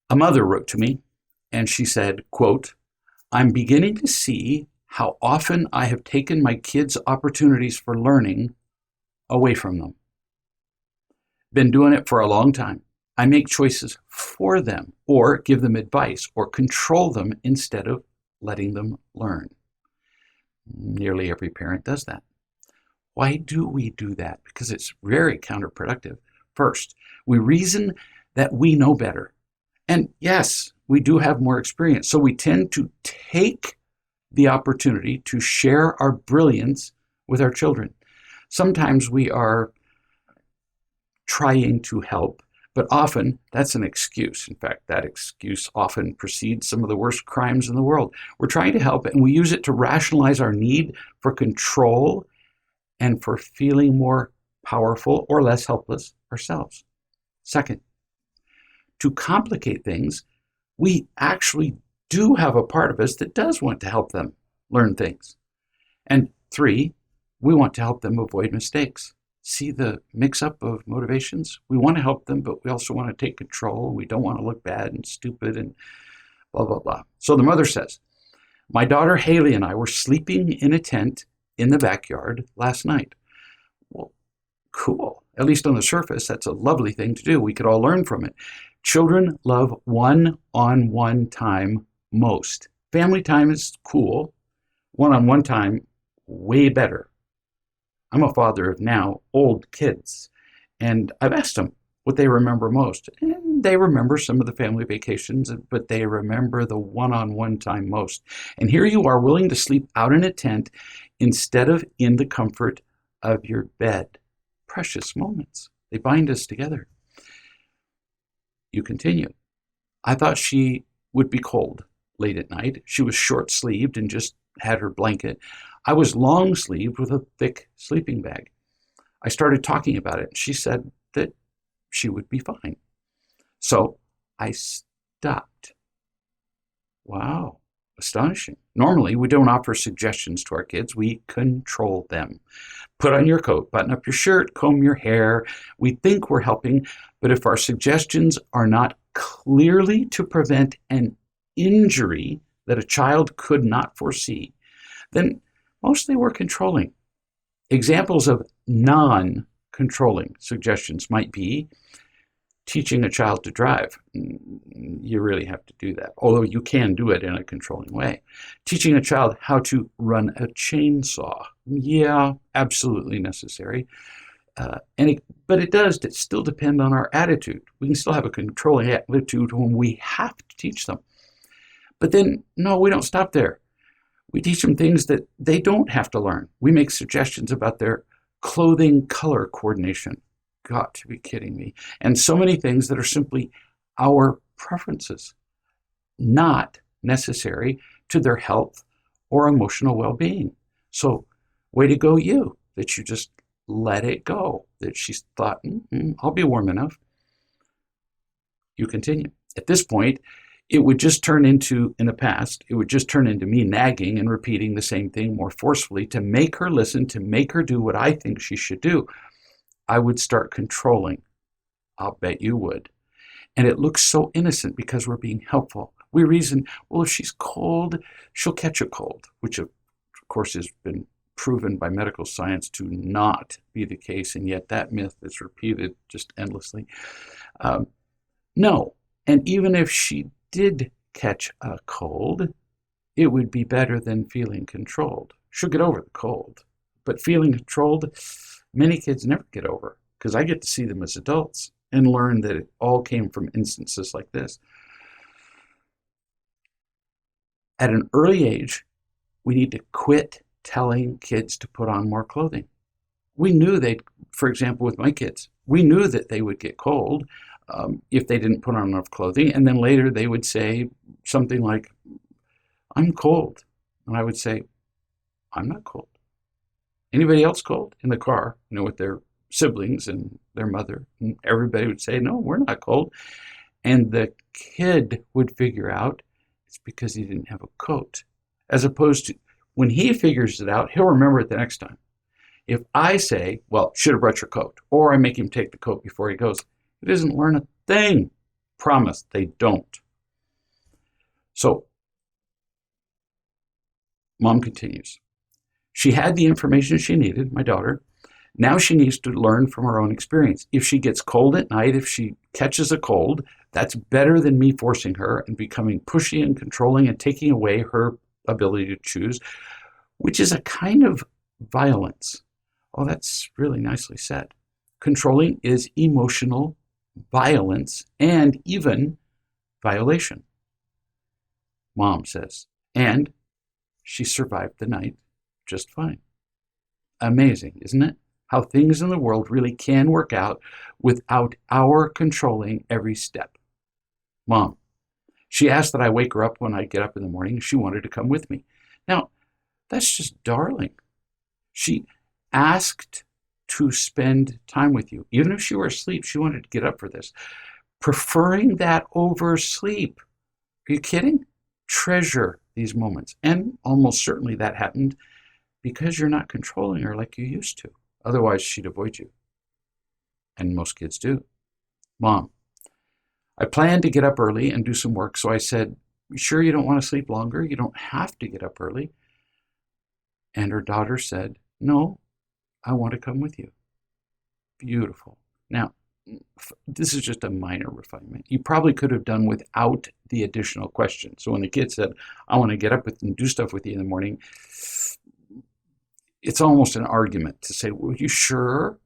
A mother wrote to me and she said, quote, "I'm beginning to see how often I have taken my kids' opportunities for learning away from them. Been doing it for a long time. I make choices for them or give them advice or control them instead of letting them learn." Nearly every parent does that. Why do we do that? Because it's very counterproductive. First, we reason that we know better. And yes, we do have more experience. So we tend to take the opportunity to share our brilliance with our children. Sometimes we are trying to help, but often that's an excuse. In fact, that excuse often precedes some of the worst crimes in the world. We're trying to help and we use it to rationalize our need for control and for feeling more powerful or less helpless ourselves. Second, to complicate things, we actually do have a part of us that does want to help them learn things. And three, we want to help them avoid mistakes. See the mix-up of motivations? We want to help them, but we also want to take control. We don't want to look bad and stupid and blah, blah, blah. So the mother says, "My daughter Haley and I were sleeping in a tent in the backyard last night." Well, cool. At least on the surface, that's a lovely thing to do. We could all learn from it. Children love one-on-one time most. Family time is cool. One-on-one time, way better. I'm a father of now old kids, and I've asked them what they remember most. And they remember some of the family vacations, but they remember the one-on-one time most. And here you are willing to sleep out in a tent instead of in the comfort of your bed. Precious moments. They bind us together. You continue. "I thought she would be cold late at night. She was short-sleeved and just had her blanket. I was long-sleeved with a thick sleeping bag. I started talking about it. She said that she would be fine. So I stopped." Wow, astonishing. Normally, we don't offer suggestions to our kids. We control them. Put on your coat, button up your shirt, comb your hair. We think we're helping, but if our suggestions are not clearly to prevent an injury that a child could not foresee, then mostly we're controlling. Examples of non-controlling suggestions might be teaching a child to drive. You really have to do that, although you can do it in a controlling way. Teaching a child how to run a chainsaw. Yeah, absolutely necessary. But it does still depend on our attitude. We can still have a controlling attitude when we have to teach them. But then, no, we don't stop there. We teach them things that they don't have to learn. We make suggestions about their clothing color coordination. Got to be kidding me. And so many things that are simply our preferences, not necessary to their health or emotional well-being. So, way to go you, that you just let it go, that she thought, I'll be warm enough. You continue. At this point, it would just turn into, in the past, it would just turn into me nagging and repeating the same thing more forcefully to make her listen, to make her do what I think she should do. I would start controlling. I'll bet you would. And it looks so innocent because we're being helpful. We reason, well, if she's cold, she'll catch a cold, which of course has been proven by medical science to not be the case, and yet that myth is repeated just endlessly. No, and even if she did catch a cold, it would be better than feeling controlled. She'll get over the cold, but feeling controlled, many kids never get over, because I get to see them as adults and learn that it all came from instances like this. At an early age, we need to quit telling kids to put on more clothing. We knew for example, with my kids, we knew that they would get cold if they didn't put on enough clothing. And then later they would say something like, "I'm cold." And I would say, "I'm not cold." Anybody else cold? In the car, with their siblings and their mother. And everybody would say, "No, we're not cold." And the kid would figure out it's because he didn't have a coat. As opposed to when he figures it out, he'll remember it the next time. If I say, "Well, should have brought your coat," or I make him take the coat before he goes, he doesn't learn a thing. Promise, they don't. So, Mom continues. She had the information she needed, my daughter. Now she needs to learn from her own experience. If she gets cold at night, if she catches a cold, that's better than me forcing her and becoming pushy and controlling and taking away her ability to choose, which is a kind of violence. Oh, that's really nicely said. Controlling is emotional violence and even violation. Mom says, and she survived the night just fine. Amazing, isn't it? How things in the world really can work out without our controlling every step. Mom, she asked that I wake her up when I get up in the morning. She wanted to come with me. Now, that's just darling. She asked to spend time with you. Even if she were asleep, she wanted to get up for this. Preferring that over sleep. Are you kidding? Treasure these moments. And almost certainly that happened because you're not controlling her like you used to. Otherwise, she'd avoid you. And most kids do. Mom, I planned to get up early and do some work, so I said, "You sure you don't want to sleep longer? You don't have to get up early." And her daughter said, "No, I want to come with you." Beautiful. Now, this is just a minor refinement. You probably could have done without the additional question. So when the kid said, "I want to get up and do stuff with you in the morning," it's almost an argument to say, "Well, you sure?"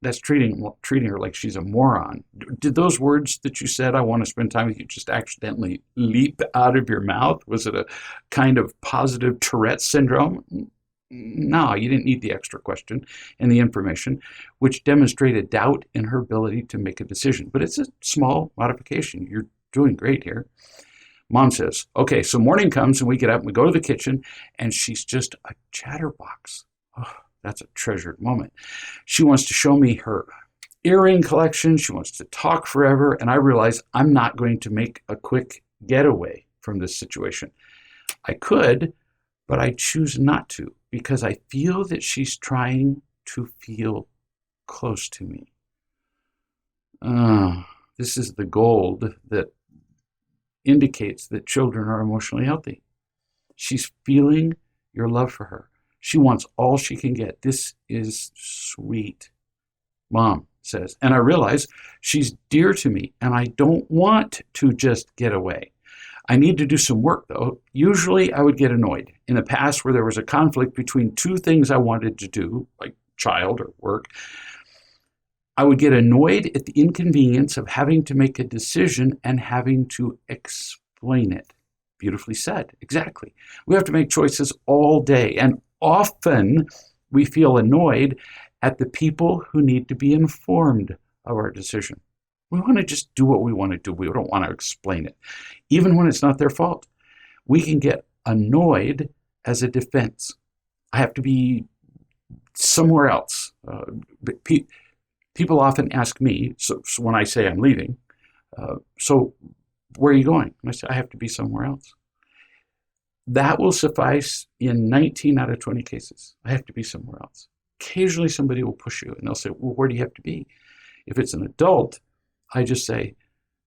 That's treating her like she's a moron. Did those words that you said, "I want to spend time with you," just accidentally leap out of your mouth? Was it a kind of positive Tourette syndrome? No, you didn't need the extra question and the information, which demonstrated doubt in her ability to make a decision. But it's a small modification. You're doing great here. Mom says, okay, so morning comes and we get up and we go to the kitchen and she's just a chatterbox. Oh, that's a treasured moment. She wants to show me her earring collection. She wants to talk forever. And I realize I'm not going to make a quick getaway from this situation. I could, but I choose not to because I feel that she's trying to feel close to me. This is the gold that indicates that children are emotionally healthy. She's feeling your love for her. She wants all she can get. This is sweet. Mom says, and I realize she's dear to me and I don't want to just get away. I need to do some work though. Usually I would get annoyed. In the past where there was a conflict between two things I wanted to do, like child or work, I would get annoyed at the inconvenience of having to make a decision and having to explain it. Beautifully said. Exactly. We have to make choices all day, and often we feel annoyed at the people who need to be informed of our decision. We want to just do what we want to do. We don't want to explain it, even when it's not their fault. We can get annoyed as a defense. I have to be somewhere else. People often ask me, so when I say I'm leaving, so where are you going? And I say, I have to be somewhere else. That will suffice in 19 out of 20 cases. I have to be somewhere else. Occasionally somebody will push you and they'll say, well, where do you have to be? If it's an adult, I just say,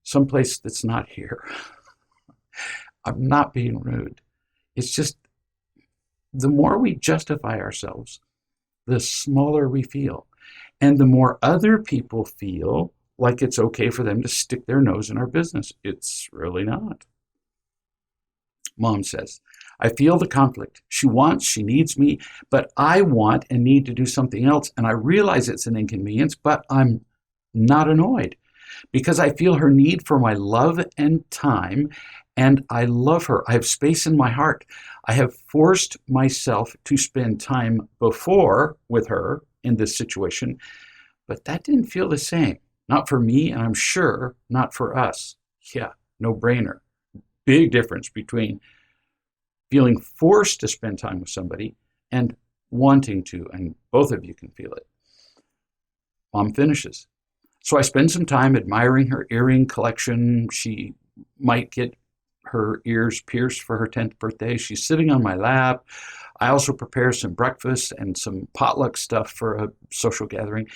someplace that's not here. I'm not being rude. It's just, the more we justify ourselves, the smaller we feel. And the more other people feel like it's okay for them to stick their nose in our business. It's really not. Mom says, I feel the conflict. She wants, she needs me, but I want and need to do something else. And I realize it's an inconvenience, but I'm not annoyed because I feel her need for my love and time, and I love her. I have space in my heart. I have forced myself to spend time before with her in this situation, but that didn't feel the same. Not for me, and I'm sure not for us. Yeah, no brainer. Big difference between feeling forced to spend time with somebody and wanting to, and both of you can feel it. Mom finishes. So I spend some time admiring her earring collection. She might get her ears pierced for her 10th birthday. She's sitting on my lap. I also prepare some breakfast and some potluck stuff for a social gathering.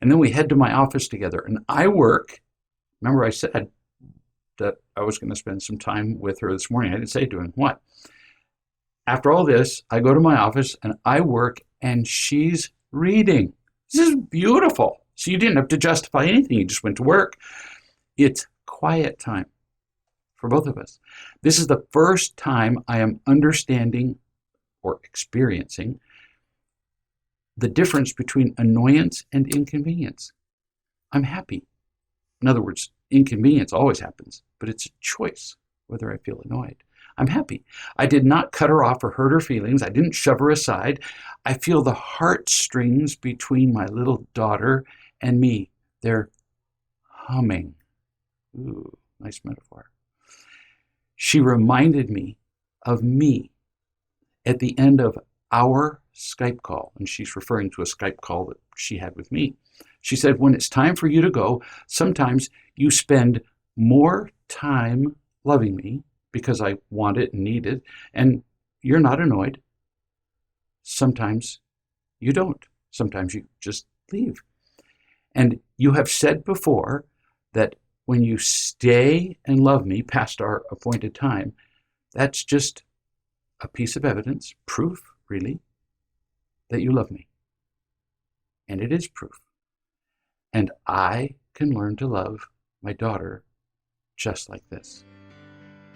And then we head to my office together. And I work Remember, I said that I was going to spend some time with her this morning. I didn't say doing what. After all this, I go to my office and I work, and she's reading. This is beautiful. So you didn't have to justify anything. You just went to work. It's quiet time for both of us. This is the first time I am understanding or experiencing the difference between annoyance and inconvenience. I'm happy. In other words, inconvenience always happens, but it's a choice whether I feel annoyed. I'm happy. I did not cut her off or hurt her feelings. I didn't shove her aside. I feel the heartstrings between my little daughter and me. They're humming. Ooh, nice metaphor. She reminded me of me at the end of our Skype call, and she's referring to a Skype call that she had with me. She said, when it's time for you to go, sometimes you spend more time loving me because I want it and need it, and you're not annoyed. Sometimes you don't. Sometimes you just leave. And you have said before that when you stay and love me past our appointed time, that's just a piece of evidence, proof, really, that you love me. And it is proof. And I can learn to love my daughter just like this.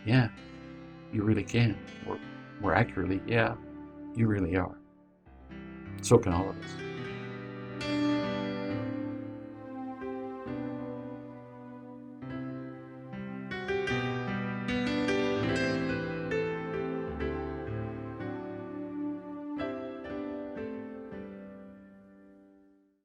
Yeah, you really can. Or more accurately, yeah, you really are. So can all of us.